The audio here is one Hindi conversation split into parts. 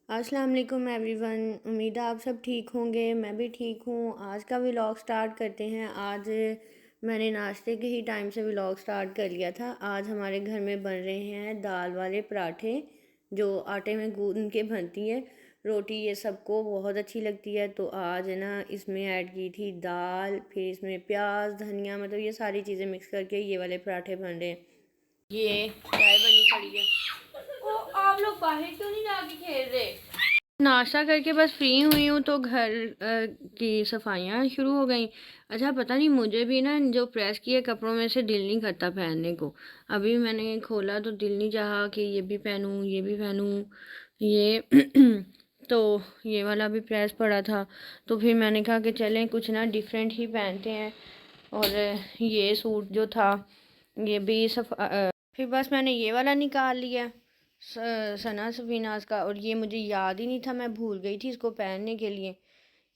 अस्सलाम वालेकुम एवरीवन। उम्मीद है आप सब ठीक होंगे, मैं भी ठीक हूँ। आज का व्लॉग स्टार्ट करते हैं। आज मैंने नाश्ते के ही टाइम से व्लॉग स्टार्ट कर लिया था। आज हमारे घर में बन रहे हैं दाल वाले पराठे जो आटे में गूंद के बनती है। रोटी ये सबको बहुत अच्छी लगती है, तो आज है ना इसमें ऐड की थी दाल, फिर इसमें प्याज धनिया, मतलब ये सारी चीज़ें मिक्स करके ये वाले पराठे बन रहे हैं। ये चाय बनी पड़ी है। ओ, आप लोग बाहर क्यों नहीं जाके खेल रहे? नाश्ता करके बस फ्री हुई हूँ तो घर की सफाइयाँ शुरू हो गई। अच्छा, पता नहीं मुझे भी ना जो प्रेस किए कपड़ों में से दिल नहीं करता पहनने को। अभी मैंने खोला तो दिल नहीं चाहा कि ये भी पहनूँ ये भी पहनूँ ये तो ये वाला भी प्रेस पड़ा था, तो फिर मैंने कहा कि चलें कुछ ना डिफरेंट ही पहनते हैं। और ये सूट जो था ये भी फिर बस मैंने ये वाला निकाल लिया सना सफीनाज का, और ये मुझे याद ही नहीं था, मैं भूल गई थी इसको पहनने के लिए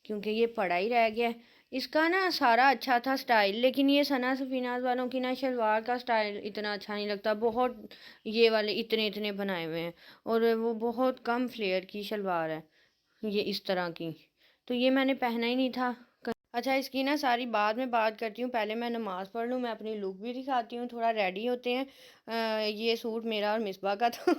क्योंकि ये पड़ा ही रह गया। इसका ना सारा अच्छा था स्टाइल, लेकिन ये सना सफीनाज वालों की ना शलवार का स्टाइल इतना अच्छा नहीं लगता। बहुत ये वाले इतने इतने बनाए हुए हैं और वो बहुत कम फ्लेयर की शलवार है ये इस तरह की, तो ये मैंने पहना ही नहीं था। अच्छा, इसकी ना सारी बाद में बात करती हूँ, पहले मैं नमाज़ पढ़ लूँ, मैं अपनी लुक भी दिखाती हूँ, थोड़ा रेडी होते हैं। ये सूट मेरा और मिसबा का था।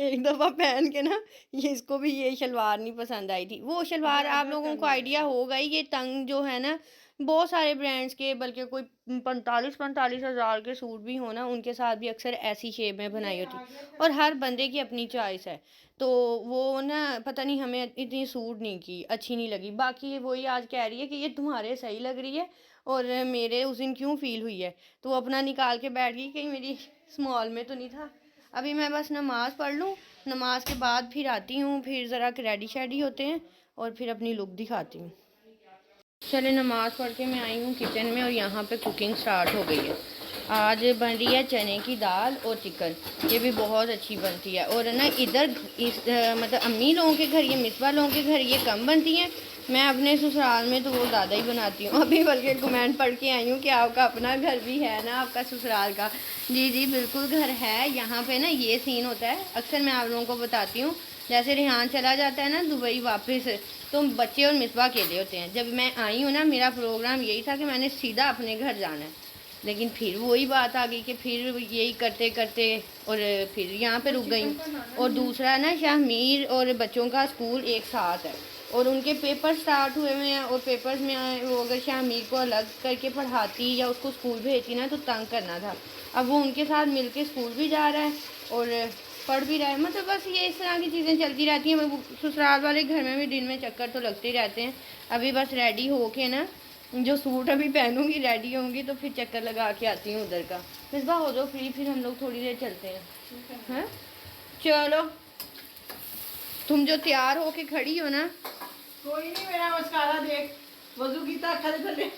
एक दफ़ा पहन के ना ये इसको भी ये शलवार नहीं पसंद आई थी। वो शलवार आप लोगों को आइडिया होगा ही, ये तंग जो है ना बहुत सारे ब्रांड्स के, बल्कि कोई 45-45 हज़ार के सूट भी हो ना उनके साथ भी अक्सर ऐसी शेप में बनाई होती, और हर बंदे की अपनी चॉइस है। तो वो ना पता नहीं हमें इतनी सूट नहीं की, अच्छी नहीं लगी। बाकी वही आज कह रही है कि ये तुम्हारे सही लग रही है और मेरे उस दिन क्यों फील हुई है, तो वो अपना निकाल के बैठ गई कहीं मेरी स्मॉल में तो नहीं था। अभी मैं बस नमाज़ पढ़ लूँ, नमाज के बाद फिर आती हूँ, फिर ज़रा रेडी शेडी होते हैं और फिर अपनी लुक दिखाती हूँ। चले, नमाज़ पढ़ के मैं आई हूँ किचन में और यहाँ पे कुकिंग स्टार्ट हो गई है। आज बन रही है चने की दाल और चिकन, ये भी बहुत अच्छी बनती है। और ना इधर मतलब अम्मी लोगों के घर, ये मिसबा लोगों के घर ये कम बनती हैं। मैं अपने ससुराल में तो वो ज़्यादा ही बनाती हूँ। अभी बल्कि कमेंट पढ़ के आई हूँ कि आपका अपना घर भी है ना आपका ससुराल का। जी जी बिल्कुल घर है। यहाँ पे ना ये सीन होता है, अक्सर मैं आप लोगों को बताती हूँ। जैसे रेहान चला जाता है ना दुबई वापस, तो बच्चे और मिसबा अकेले होते हैं। जब मैं आई हूँ ना मेरा प्रोग्राम यही था कि मैंने सीधा अपने घर जाना है, लेकिन फिर वही बात आ गई कि फिर यही करते करते और फिर यहाँ पे रुक गई। और दूसरा ना शाहमीर और बच्चों का स्कूल एक साथ है और उनके पेपर स्टार्ट हुए हुए हैं, और पेपर्स में वो अगर शाहमीर को अलग करके पढ़ाती या उसको स्कूल भेजती ना तो तंग करना था। अब वो उनके साथ मिलके स्कूल भी जा रहा है और पढ़ भी रहा है। मतलब बस ये इस तरह की चीज़ें चलती रहती हैं। ससुराल वाले घर में भी दिन में चक्कर तो लगते ही रहते हैं। अभी बस रेडी हो के ना जो सूट अभी पहनूंगी, रेडी होंगी तो फिर चक्कर लगा के आती हूँ उधर का। मिसबा हो जाओ फ्री, फिर हम लोग थोड़ी देर चलते हैं। हैं, चलो, तुम जो तैयार हो के खड़ी हो ना। कोई नहीं, मेरा मस्कारा देख, वजू की चले।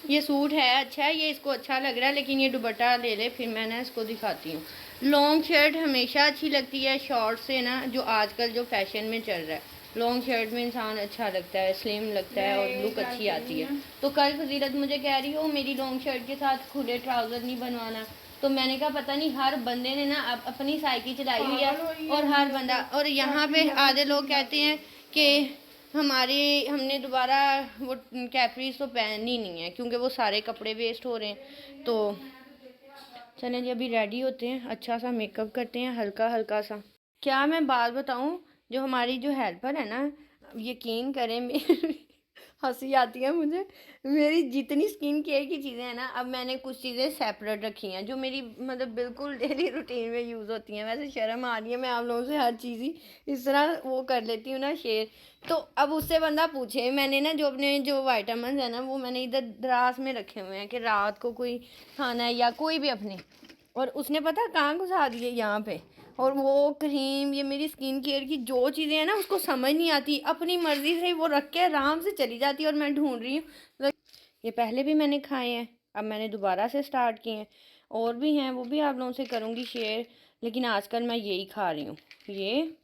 ये सूट है अच्छा है, ये इसको अच्छा लग रहा है, लेकिन ये दुपट्टा ले ले फिर मैं ना इसको दिखाती हूँ। लॉन्ग शर्ट हमेशा अच्छी लगती है शॉर्ट से ना, जो आजकल जो फैशन में चल रहा है। लॉन्ग शर्ट में इंसान अच्छा लगता है, स्लिम लगता है और लुक अच्छी आती है। तो कल फजीलत मुझे कह रही हो मेरी लॉन्ग शर्ट के साथ खुले ट्राउज़र नहीं बनवाना, तो मैंने कहा पता नहीं हर बंदे ने ना अपनी साइकिल चलाई हुई है और हर बंदा, और यहाँ पे आधे लोग कहते हैं कि हमने दोबारा वो कैपरीज तो पहननी नहीं है क्योंकि वो सारे कपड़े वेस्ट हो रहे हैं। तो चलें जी, अभी रेडी होते हैं, अच्छा सा मेकअप करते हैं, हल्का हल्का सा। क्या मैं बात बताऊं, जो हमारी जो हेल्पर है ना, यकीन करें मेरी हंसी आती है मुझे। मेरी जितनी स्किन केयर की चीज़ें हैं ना, अब मैंने कुछ चीज़ें सेपरेट रखी हैं जो मेरी मतलब बिल्कुल डेली रूटीन में यूज़ होती हैं। वैसे शर्म आ रही है, मैं आप लोगों से हर चीज़ ही इस तरह वो कर लेती हूँ ना शेयर। तो अब उससे बंदा पूछे, मैंने ना जो अपने जो वाइटामिन है ना वो मैंने इधर दराज में रखे हुए हैं कि रात को कोई खाना है या कोई भी अपने, और उसने पता कहाँ घुसा दिए यहाँ पे। और वो क्रीम, ये मेरी स्किन केयर की जो चीज़ें हैं ना उसको समझ नहीं आती, अपनी मर्ज़ी से वो रख के आराम से चली जाती है और मैं ढूंढ रही हूँ। ये पहले भी मैंने खाए हैं, अब मैंने दोबारा से स्टार्ट किए हैं, और भी हैं वो भी आप लोगों से करूँगी शेयर, लेकिन आजकल मैं यही खा रही हूँ। ये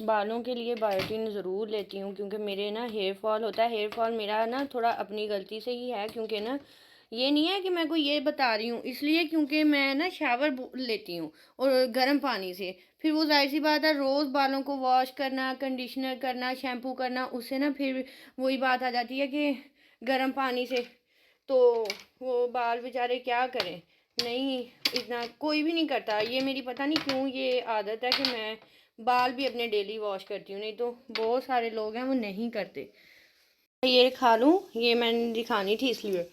बालों के लिए बायोटिन ज़रूर लेती हूँ क्योंकि मेरे ना हेयर फॉल होता है। हेयर फॉल मेरा ना थोड़ा अपनी गलती से ही है क्योंकि ना ये नहीं है कि मैं को ये बता रही हूँ, इसलिए क्योंकि मैं ना शावर लेती हूँ और गर्म पानी से, फिर वो जाहिर सी बात है रोज़ बालों को वॉश करना, कंडीशनर करना, शैम्पू करना, उससे ना फिर वही बात आ जाती है कि गर्म पानी से, तो वो बाल बेचारे क्या करें। नहीं, इतना कोई भी नहीं करता। ये मेरी पता नहीं क्यों ये आदत है कि मैं बाल भी अपने डेली वॉश करती हूँ, नहीं तो बहुत सारे लोग हैं वो नहीं करते। ये खा लूँ, ये मैंने दिखानी थी इसलिए।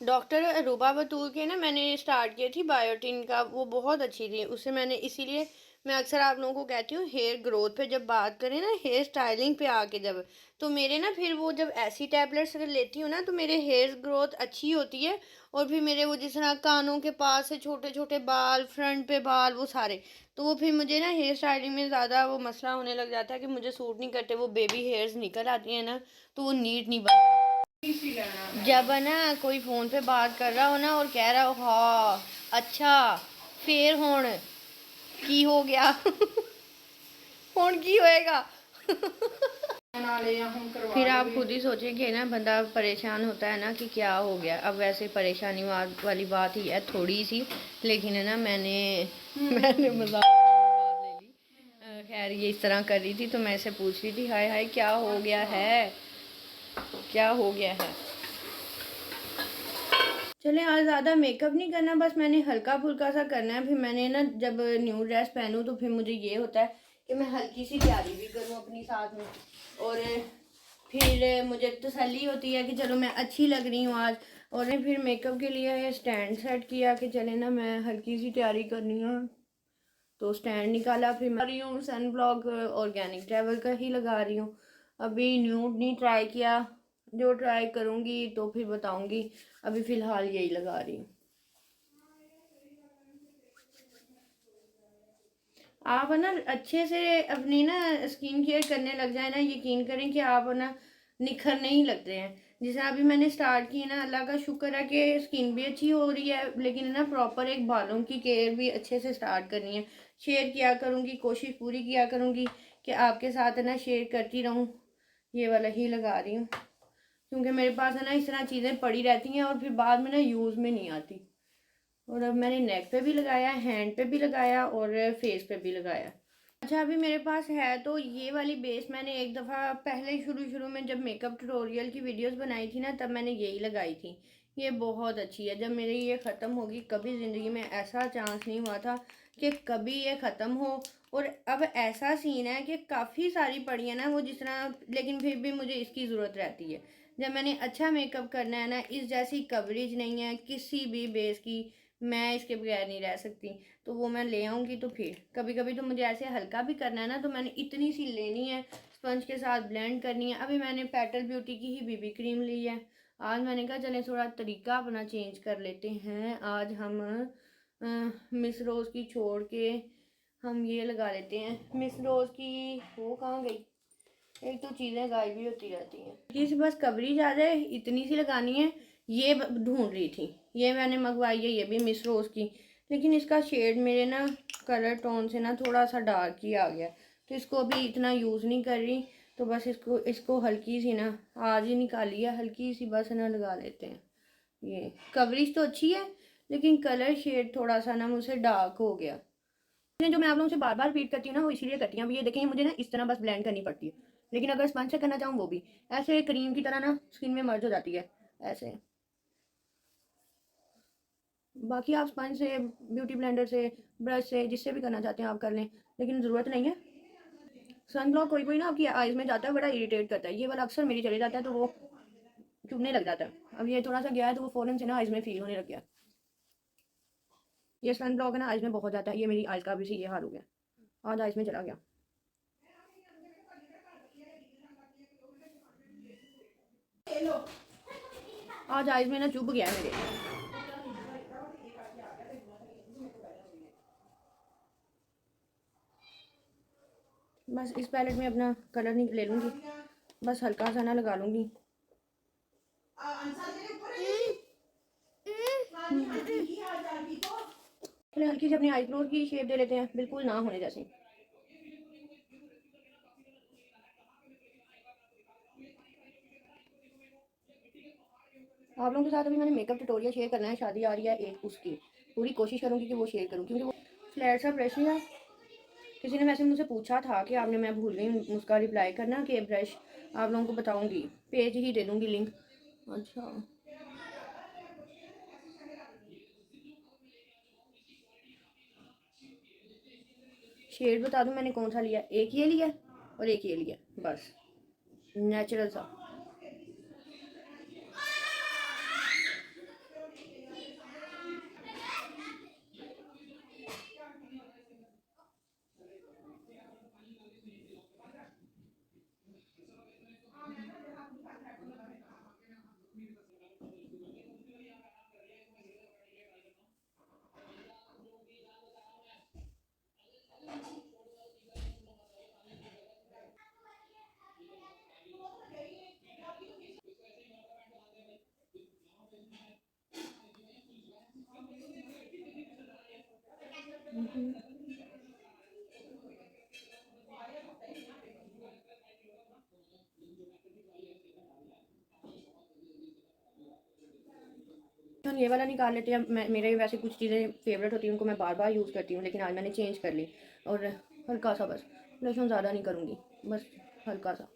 डॉक्टर रूबा बतूल के ना मैंने स्टार्ट की थी बायोटिन का, वो बहुत अच्छी थी। उससे मैंने, इसीलिए मैं अक्सर आप लोगों को कहती हूँ हेयर ग्रोथ पे जब बात करें ना, हेयर स्टाइलिंग पे आके जब, तो मेरे ना फिर वो जब ऐसी टैबलेट्स अगर लेती हूँ ना तो मेरे हेयर ग्रोथ अच्छी होती है। और फिर मेरे वो जिस तरह कानों के पास से छोटे छोटे बाल, फ्रंट पे बाल, वो सारे, तो वो फिर मुझे ना हेयर स्टाइलिंग में ज़्यादा वो मसला होने लग जाता है कि मुझे सूट नहीं करते, वो बेबी हेयर्स निकल आती हैं ना, तो वो नीट नहीं बनता। जब ना कोई फोन पे बात कर रहा हो ना और कह रहा हो हाँ अच्छा, फिर हुण की हो गया हुण की होएगा फिर आप खुद ही सोचेंगे ना, बंदा परेशान होता है ना कि क्या हो गया। अब वैसे परेशानी वाली बात ही है थोड़ी सी, लेकिन है ना मैंने मजाक में बात ले ली। खैर ये इस तरह कर रही थी तो मैं इसे पूछ रही थी हाय हाय क्या हो गया है, क्या हो गया है। चले आज ज़्यादा मेकअप नहीं करना, बस मैंने हल्का फुल्का सा करना है। फिर मैंने ना जब न्यू ड्रेस पहनूँ तो फिर मुझे ये होता है कि मैं हल्की सी तैयारी भी करूँ अपनी साथ में, और फिर मुझे तसल्ली होती है कि चलो मैं अच्छी लग रही हूँ आज। और फिर मेकअप के लिए स्टैंड सेट किया कि चले ना मैं हल्की सी तैयारी करनी है, तो स्टैंड निकाला। फिर मैं रही हूँ सन ब्लॉक ऑर्गेनिक ट्रैवल का ही लगा रही हूँ। अभी न्यूड नहीं ट्राई किया, जो ट्राई करूँगी तो फिर बताऊँगी। अभी फ़िलहाल यही लगा रही हूँ। आप ना अच्छे से अपनी ना स्किन केयर करने लग जाए ना, यकीन करें कि आप ना निखरने ही लगते हैं। जैसे अभी मैंने स्टार्ट की ना, अल्लाह का शुक्र है कि स्किन भी अच्छी हो रही है, लेकिन ना प्रॉपर एक बालों की केयर भी अच्छे से स्टार्ट करनी है। शेयर किया करूँगी, कोशिश पूरी किया करूँगी कि आपके साथ ना शेयर करती रहूँ। ये वाला ही लगा रही हूँ क्योंकि मेरे पास है ना इस तरह चीज़ें पड़ी रहती हैं और फिर बाद में ना यूज़ में नहीं आती। और अब मैंने नेक पे भी लगाया, हैंड पे भी लगाया और फेस पे भी लगाया। अच्छा अभी मेरे पास है तो ये वाली बेस मैंने एक दफ़ा पहले शुरू में जब मेकअप ट्यूटोरियल की वीडियोस बनाई थी ना, तब मैंने यही लगाई थी। ये बहुत अच्छी है। जब मेरी ये ख़त्म होगी, कभी ज़िंदगी में ऐसा चांस नहीं हुआ था कि कभी ये ख़त्म हो। और अब ऐसा सीन है कि काफ़ी सारी पड़ी है ना वो जिस तरह, लेकिन फिर भी मुझे इसकी ज़रूरत रहती है। जब मैंने अच्छा मेकअप करना है ना, इस जैसी कवरेज नहीं है किसी भी बेस की, मैं इसके बगैर नहीं रह सकती। तो वो मैं ले आऊँगी। तो फिर कभी कभी तो मुझे ऐसे हल्का भी करना है ना, तो मैंने इतनी सी लेनी है, स्पंज के साथ ब्लेंड करनी है। अभी मैंने पेटल ब्यूटी की ही बीबी क्रीम ली है। आज मैंने कहा चलें थोड़ा तरीका अपना चेंज कर लेते हैं। आज हम मिस रोज़ की छोड़ के हम ये लगा लेते हैं। मिस रोज़ की वो कहाँ गई, एक तो चीज़ें गायब भी होती रहती हैं। किसी बस कवरेज आ जाए इतनी सी लगानी है। ये ढूंढ रही थी, ये मैंने मंगवाई है, ये भी मिस रोज़ की, लेकिन इसका शेड मेरे ना कलर टोन से ना थोड़ा सा डार्क ही आ गया, तो इसको अभी इतना यूज़ नहीं कर रही। तो बस इसको हल्की सी ना आज ही निकाली है, हल्की सी बस ना लगा लेते हैं। ये कवरेज तो अच्छी है लेकिन कलर शेड थोड़ा सा ना मुझसे डार्क हो गया। जो मैं आप लोगों से बार बार रिपीट करती हूँ ना, वो इसीलिए करती हूँ। अब ये देखें मुझे ना इस तरह बस ब्लेंड करनी पड़ती है, लेकिन अगर स्पंज से करना चाहूँ वो भी ऐसे क्रीम की तरह ना स्किन में मर्ज हो जाती है ऐसे। बाकी आप स्पंज से, ब्यूटी ब्लेंडर से, ब्रश से, जिससे भी करना चाहते हैं आप कर लें, लेकिन ज़रूरत नहीं है। सन ब्लॉक कोई कोई ना आपकी आइज़ में जाता है, बड़ा इरिटेट करता है। ये वाला अक्सर मेरी चले जाता है तो वो चुभने लग जाता है। अब ये थोड़ा सा गया है तो वो फ़ौरन से ना आइज़ में फील होने लग गया। ये सन ब्लॉक है ना आइज़ में बहुत जाता है, ये मेरी आइज़ का भी से ये हाल हो गया, आज आइज़ में चला गया। आज आइज़ में ना चुभ गया है मेरे। बस इस पैलेट में अपना कलर नहीं ले लूँगी, बस हल्का सा ना लगा लूँगी। पहले हल्की सी अपनी आईब्रोज की शेप दे लेते हैं, बिल्कुल ना होने जैसे। आप लोगों के साथ अभी मैंने मेकअप ट्यूटोरियल शेयर करना है, शादी आ रही है एक, उसकी पूरी कोशिश करूँगी कि वो शेयर करूँ, क्योंकि वो फ्लैट सा ब्रश नहीं है। किसी ने वैसे मुझसे पूछा था कि आपने, मैं भूल गई उसका रिप्लाई करना कि ब्रश आप लोगों को बताऊँगी, पेज ही दे दूँगी लिंक। अच्छा शेड बता दूँ मैंने कौन सा लिया, एक ये लिया और एक ये लिया, बस नेचुरल सा। तो ये वाला निकाल लेते हैं। मेरे वैसे कुछ चीज़ें फेवरेट होती हैं, उनको मैं बार बार यूज़ करती हूँ, लेकिन आज मैंने चेंज कर ली। और हल्का सा बस, लहसुन ज़्यादा नहीं करूँगी, बस हल्का सा।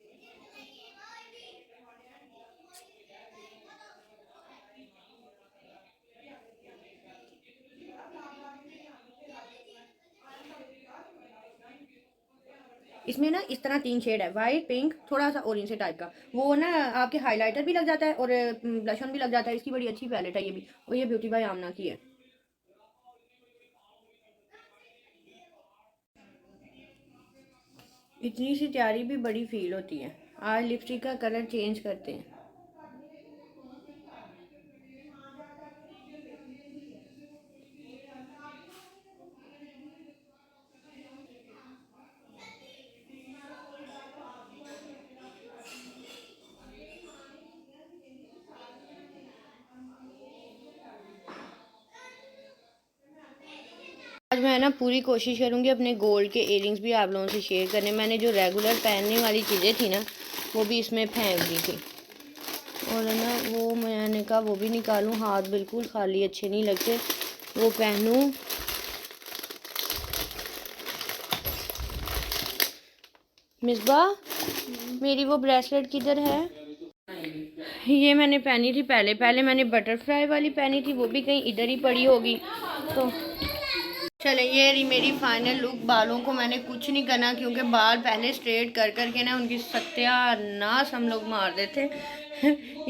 इसमें ना इस तरह 3 शेड है, वाइट, पिंक, थोड़ा सा ऑरेंज से टाइप का। वो ना आपके हाइलाइटर भी लग जाता है और ब्लश ऑन भी लग जाता है। इसकी बड़ी अच्छी पैलेट है ये भी, और ये ब्यूटी बाय आमना की है। इतनी सी तैयारी भी बड़ी फील होती है। आज लिपस्टिक का कलर चेंज करते हैं। आज मैं ना पूरी कोशिश करूँगी अपने गोल्ड के इयररिंग्स भी आप लोगों से शेयर करने। मैंने जो रेगुलर पहनने वाली चीज़ें थी ना, वो भी इसमें फेंक दी थी, और ना वो मैंने कहा वो भी निकालूं। हाथ बिल्कुल खाली अच्छे नहीं लगते, वो पहनूं। मिसबा, मेरी वो ब्रेसलेट किधर है? ये मैंने पहनी थी पहले मैंने बटरफ्लाई वाली पहनी थी, वो भी कहीं इधर ही पड़ी होगी। तो चले, ये रही मेरी फाइनल लुक। बालों को मैंने कुछ नहीं करना, क्योंकि बाल पहले स्ट्रेट कर करके ना उनकी सत्यानाश हम लोग मार देते।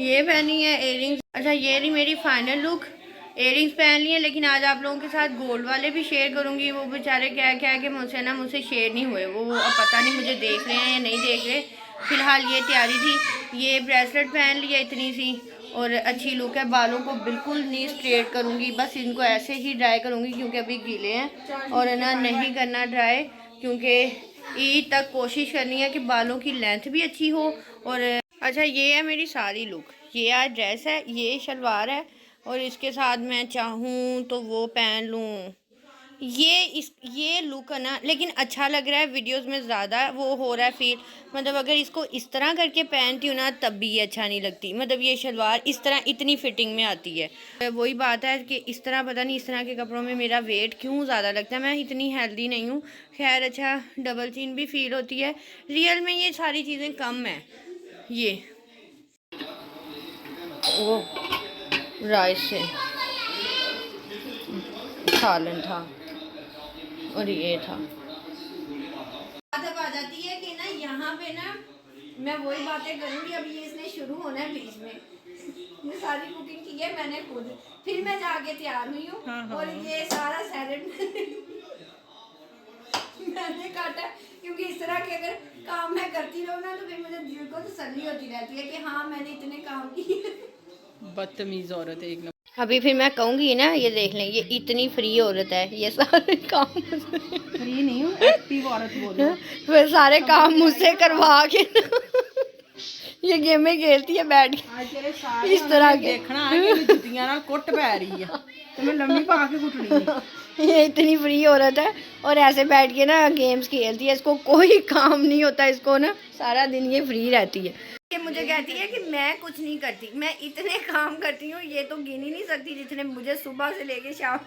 ये पहनी है इयररिंग्स। अच्छा, ये रही मेरी फाइनल लुक। इयररिंग्स पहन लिए, लेकिन आज आप लोगों के साथ गोल्ड वाले भी शेयर करूंगी। वो बेचारे क्या क्या कि मुझसे शेयर नहीं हुए। वो अब पता नहीं मुझे देख रहे हैं या नहीं देख रहे। फिलहाल ये तैयारी थी, ये ब्रेसलेट पहन लिया इतनी सी, और अच्छी लुक है। बालों को बिल्कुल नहीं स्ट्रेट करूँगी, बस इनको ऐसे ही ड्राई करूँगी, क्योंकि अभी गीले हैं। और है ना, नहीं करना ड्राई, क्योंकि ईद तक कोशिश करनी है कि बालों की लेंथ भी अच्छी हो। और अच्छा, ये है मेरी सारी लुक। ये आज ड्रेस है, ये शलवार है, और इसके साथ मैं चाहूँ तो वो पहन लूँ ये लुक है ना। लेकिन अच्छा लग रहा है, वीडियोस में ज़्यादा वो हो रहा है फील। मतलब अगर इसको इस तरह करके पहनती हूँ ना, तब भी ये अच्छा नहीं लगती। मतलब ये शलवार इस तरह इतनी फिटिंग में आती है। वही बात है कि इस तरह, पता नहीं इस तरह के कपड़ों में मेरा वेट क्यों ज़्यादा लगता है। मैं इतनी हेल्दी नहीं हूँ। खैर, अच्छा, डबल चिन भी फील होती है। रियल में ये सारी चीज़ें कम है। ये वो राइस से सालन था, और ये था। जब आ जाती है कि ना, यहाँ पे ना मैं वही बातें करूँगी। अभी ये इसने शुरू होना है बीच में। ये सारी कुकिंग की है मैंने खुद, फिर मैं जाके तैयार हुई हूँ। हाँ, हाँ। और ये सारा सैलेड मैंने काटा, क्योंकि इस तरह के अगर काम मैं करती रहूँ ना, तो फिर मुझे दिल को तसल्ली होती रहती है कि हाँ, मैंने इतने काम किए। बदतमीज औरत है एक नंबर। अभी फिर मैं कहूँगी ना, ये देख लें, ये इतनी फ्री औरत है, ये सारे काम फ्री नहीं हूँ, एक्टिव औरत बोलो। फिर सारे काम मुझसे करवा के ये गेमें खेलती है बैठ के इस तरह के। देखना है कि जुतियां नाल कुट पै रही है, तो मैं लम्बी पा के कुटनी। ये इतनी फ्री औरत है, और ऐसे बैठ के ना गेम्स खेलती है। इसको कोई काम नहीं होता, इसको ना सारा दिन ये फ्री रहती है। मुझे कहती है कि मैं कुछ नहीं करती, मैं इतने काम करती हूँ ये तो गिन ही नहीं सकती जितने मुझे सुबह से लेके शाम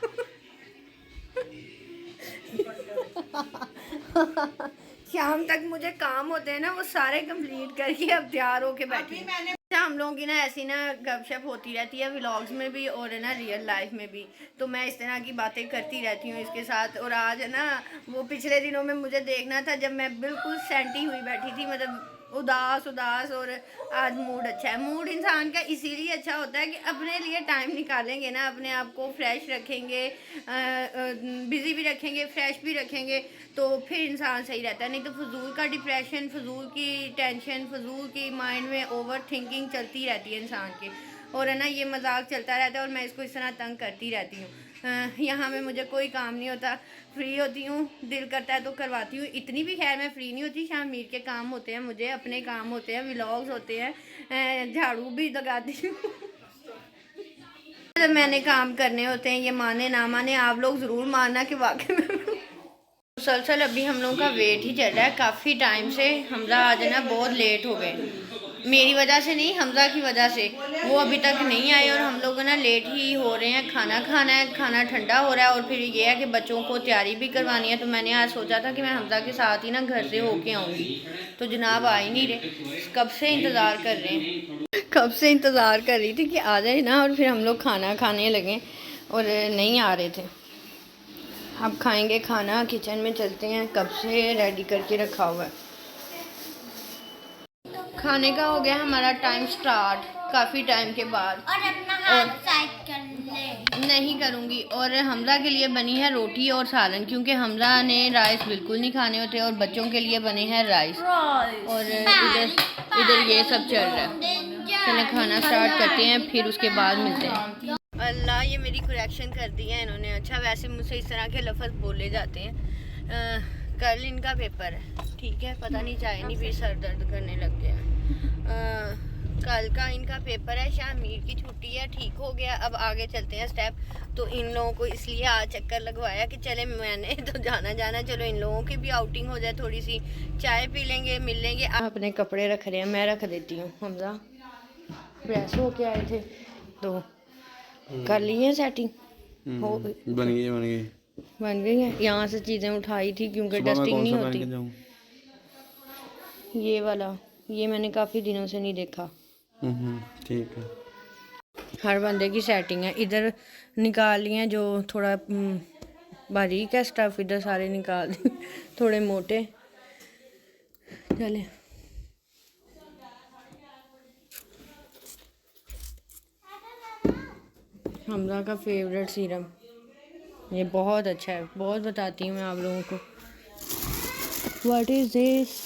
शाम तक मुझे काम होते हैं ना, वो सारे कंप्लीट करके अब तैयार होके बैठी हूँ। अच्छा, हम लोगों की ना ऐसी ना गपशप होती रहती है व्लॉग्स में भी और है ना रियल लाइफ में भी, तो मैं इस तरह की बातें करती रहती हूँ इसके साथ। और आज है ना, वो पिछले दिनों में मुझे देखना था जब मैं बिल्कुल सेंटी हुई बैठी थी, मतलब उदास उदास, और आज मूड अच्छा है। मूड इंसान का इसीलिए अच्छा होता है कि अपने लिए टाइम निकालेंगे ना, अपने आप को फ्रेश रखेंगे, बिज़ी भी रखेंगे, फ्रेश भी रखेंगे, तो फिर इंसान सही रहता है। नहीं तो फजूल का डिप्रेशन, फजूल की टेंशन, फजूल की माइंड में ओवर थिंकिंग चलती रहती है इंसान की, और है ना ये मजाक चलता रहता है और मैं इसको इस तरह तंग करती रहती हूँ। यहाँ में मुझे कोई काम नहीं होता, फ्री होती हूँ, दिल करता है तो करवाती हूँ। इतनी भी खैर मैं फ्री नहीं होती, शाम मीर के काम होते हैं, मुझे अपने काम होते हैं, व्लॉग्स होते हैं, झाड़ू भी लगाती हूँ जब मैंने काम करने होते हैं। ये माने ना माने, आप लोग ज़रूर मानना कि वाकई में मुसलसल अभी हम लोगों का वेट ही चल रहा है काफ़ी टाइम से। हमजा आज ना बहुत लेट हो गए, मेरी वजह से नहीं, हमजा की वजह से। वो अभी तक नहीं आए और हम लोग ना लेट ही हो रहे हैं। खाना खाना है, खाना ठंडा हो रहा है, और फिर ये है कि बच्चों को तैयारी भी करवानी है। तो मैंने आज सोचा था कि मैं हमजा के साथ ही ना घर से होके आऊँगी, तो जनाब आ ही नहीं रहे। कब से इंतज़ार कर रहे हैं, कब से इंतज़ार कर रही थी कि आ जाए ना, और फिर हम लोग खाना खाने लगे और नहीं आ रहे थे। अब खाएंगे खाना, किचन में चलते हैं, कब से रेडी करके रखा हुआ है। खाने का हो गया हमारा टाइम स्टार्ट काफ़ी टाइम के बाद, और अपना हाथ साइड कर ले। नहीं करूँगी। और हमजा के लिए बनी है रोटी और सालन, क्योंकि हमजा ने राइस बिल्कुल नहीं खाने होते, और बच्चों के लिए बने हैं राइस। और इधर इधर ये सब चल रहा है। चले खाना स्टार्ट करते हैं, फिर उसके बाद मिलते हैं। अल्लाह, ये मेरी करेक्शन कर दी है इन्होंने। अच्छा, वैसे मुझसे इस तरह के लफ्ज़ बोले जाते हैं। कल इनका पेपर है, ठीक है, पता नहीं चाहे नहीं फिर सर दर्द करने लग गया। कल का इनका पेपर है, शामीर की छुट्टी है, ठीक हो गया। अब आगे चलते हैं स्टेप। तो इन लोगों को इसलिए आज चक्कर लगवाया कि चले, मैंने तो जाना, चलो इन लोगों की भी आउटिंग हो जाए, थोड़ी सी चाय पी लेंगे, मिल लेंगे। अपने कपड़े रख रहे हैं, मैं रख देती हूँ। हमजा फ्रेश होके आए थे तो कर ली है सेटिंग, हो बन गई है। यहाँ से चीज़ें उठाई थी क्योंकि डस्टिंग नहीं होती। ये वाला, ये मैंने काफ़ी दिनों से नहीं देखा। ठीक है। हर बंदे की सेटिंग है। इधर निकाल लिए जो थोड़ा बारीक है स्टफ़, इधर सारे निकाल दिए थोड़े मोटे। चले, हमजा का फेवरेट सीरम, ये बहुत अच्छा है, बहुत बताती हूँ मैं आप लोगों को। What is this?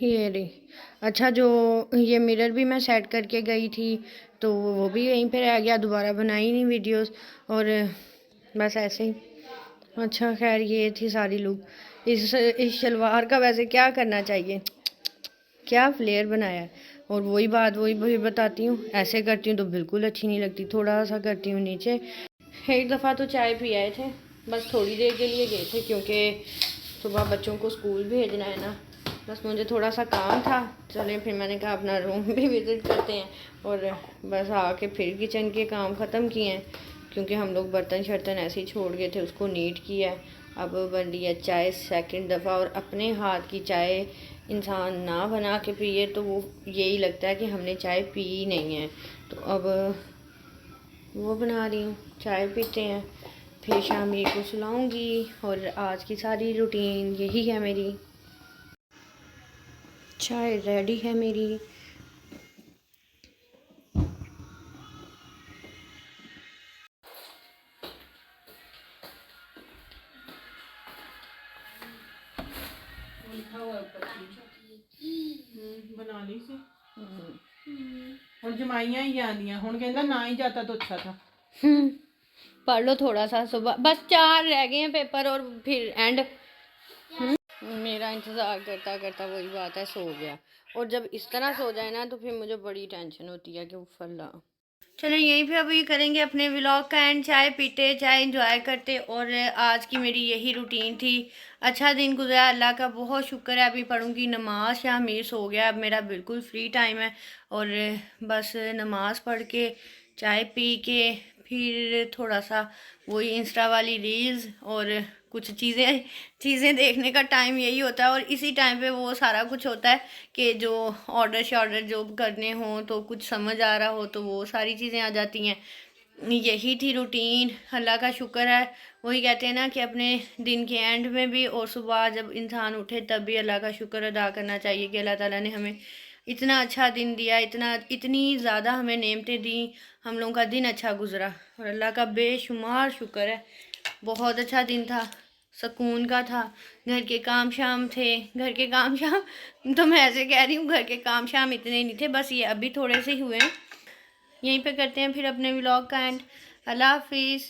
ये रही। अच्छा, जो ये मिरर भी मैं सेट करके गई थी तो वो भी यहीं पे रह गया, दोबारा बनाई नहीं वीडियोस, और बस ऐसे ही। अच्छा खैर, ये थी सारी लुक। इस शलवार का वैसे क्या करना चाहिए, क्या फ्लेयर बनाया है। और वही बात वही बताती हूँ, ऐसे करती हूँ तो बिल्कुल अच्छी नहीं लगती, थोड़ा सा करती हूँ नीचे। एक दफ़ा तो चाय पी आए थे, बस थोड़ी देर के लिए गए थे क्योंकि सुबह बच्चों को स्कूल भेजना है ना, बस मुझे थोड़ा सा काम था। चलें, फिर मैंने कहा अपना रूम भी विज़िट करते हैं, और बस आके फिर किचन के काम ख़त्म किए हैं, क्योंकि हम लोग बर्तन शर्तन ऐसे ही छोड़ गए थे, उसको नीट किया है। अब बन रही है चाय सेकंड दफ़ा, और अपने हाथ की चाय इंसान ना बना के पिए तो वो यही लगता है कि हमने चाय पी नहीं है। तो अब वो बना रही हूँ, चाय पीते हैं, फिर शामी को सुलाऊंगी, और आज की सारी रूटीन यही है मेरी। चाय रेडी है मेरी। बना ली सी ਹੁਣ ਜਮਾਈਆਂ ਹੀ ਜਾਂਦੀਆਂ ਹੁਣ ਕਹਿੰਦਾ ना ही जाता तो अच्छा था। पढ़ लो थोड़ा सा सुबह, बस 4 रह गए हैं पेपर और फिर एंड। मेरा इंतज़ार करता करता वही बात है, सो गया। और जब इस तरह सो जाए ना तो फिर मुझे बड़ी टेंशन होती है कि उफ़ अल्लाह। चलो यहीं पे अभी करेंगे अपने व्लॉग का एंड, चाय पीते, चाय इंजॉय करते। और आज की मेरी यही रूटीन थी। अच्छा दिन गुजरा, अल्लाह का बहुत शुक्र है। अभी पढ़ूंगी नमाज, शामीर सो गया, अब मेरा बिल्कुल फ्री टाइम है। और बस नमाज पढ़ के चाय पी के फिर थोड़ा सा वही इंस्टा वाली रील्स और कुछ चीज़ें देखने का टाइम यही होता है। और इसी टाइम पे वो सारा कुछ होता है कि जो ऑर्डर जो करने हों तो कुछ समझ आ रहा हो तो वो सारी चीज़ें आ जाती हैं। यही थी रूटीन, अल्लाह का शुक्र है। वही कहते हैं ना कि अपने दिन के एंड में भी और सुबह जब इंसान उठे तब भी अल्लाह का शुक्र अदा करना चाहिए कि अल्लाह ताला ने हमें इतना अच्छा दिन दिया, इतनी ज़्यादा हमें नेमतें दी, हम लोगों का दिन अच्छा गुजरा। और अल्लाह का बेशुमार शुक्र है। बहुत अच्छा दिन था, सुकून का था। घर के काम शाम थे, घर के काम शाम तो मैं ऐसे कह रही हूँ, घर के काम शाम इतने नहीं थे, बस ये अभी थोड़े से ही हुए हैं। यहीं पे करते हैं फिर अपने व्लॉग का एंड। अल्लाह हाफिज़।